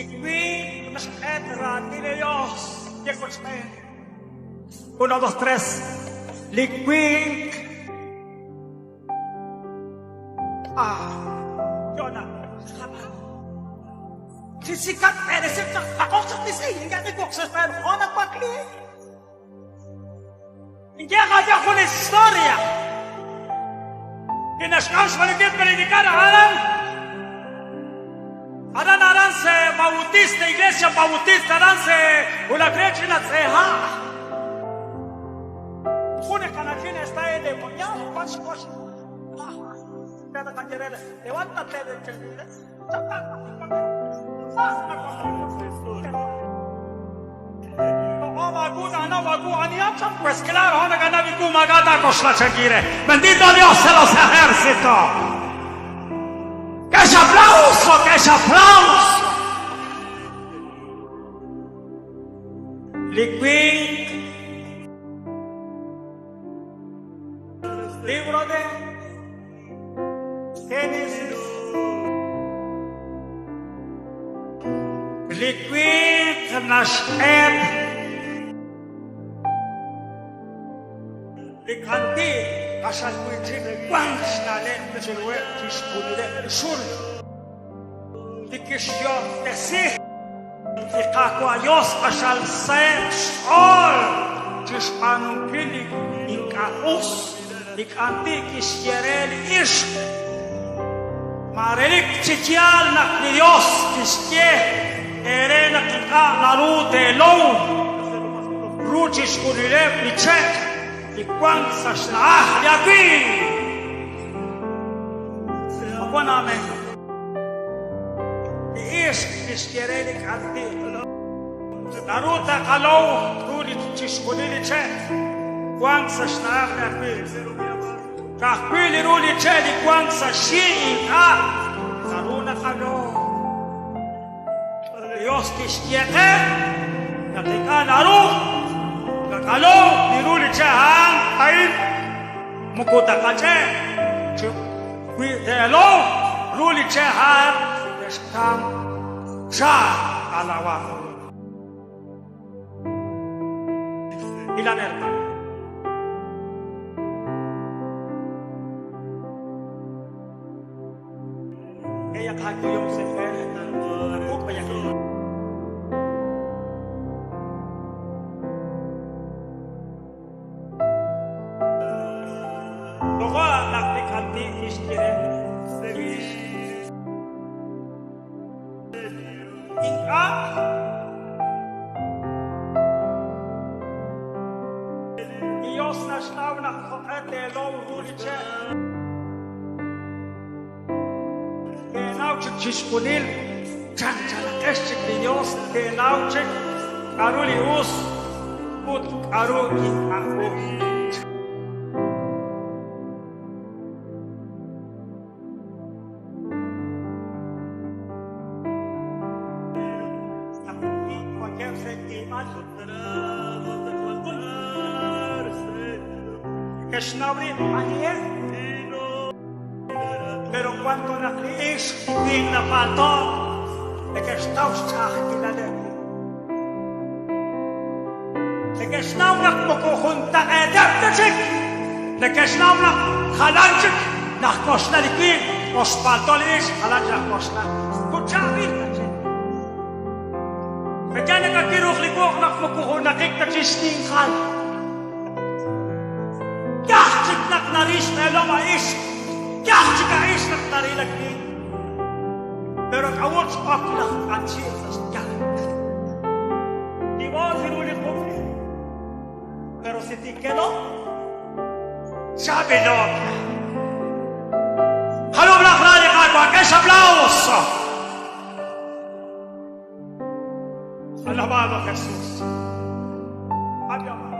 qui entra de Dios. Y escuchen. 1, 2, 3. Liquid. Jonah. Sisikat peresin ka ako sa tisay. Hindi ka nagkuksa pero ako nagpakli. Hindi ka ako na istorya. Kinashkash maligid predicar aran. Aran se bautista, iglesia bautista, aran se una crecina se ha. Une canacina está endemoniado, pas. Cada canjerera, levántate del chelile. Pues claro, ahora ganavi kumagada koshla seguire. Bendito Dios de los ejércitos. ¡Que ese aplauso! ¡Que ese aplauso! Liquid. Libro de Génesis. Liquid nashed. Likanti asal kuitin bangs nalen besulwe tispunule sul. Dikisyo tesi. Dikako ayos asal sex all. Tispanung pili inkaus. Likanti kisyerel ish. Marelik titial nak Dios kisye. Erena kika larute low. Ruchis kunile plichek. Y cuando se la de aquí, bueno, amén. Y es que quiere que ante la ruta caló, tú le chiscolile, cuando se la de aquí, cahpili ruli y cuando se shina, la ruta caló. Dios que quiere, la te la ruta. Kalau diruli cahang kain mukuta kace kui telo ruli cahang eskam cah alawa ilaner kaya kahit yung sefer upaya Dios nasnaw na koete low ruliche. Genau chiskunil chanchal keshik Dios genau chik aruli us put aruki aku. Pero cuando nakliis din na pato, nagkastaw sa akin na din. Nagkastaw na kukuhunta edap na sik. Nagkastaw na kalansik. Nakos na likwid. Ospatolis, kalansik nakos na. Kutsawin na sik. Kaya nagkakiruk likwok na kukuhunakik na sisting kal. Kahit naris na lumais, kahit kais narilag din. Pero kawat sa akilang ansi sa siyan. Di ba sinulit mo? Pero si Tikeno, sabi doon, halo blakran yung agwa, kaysa aplauso! Alabado Jesus. Adios.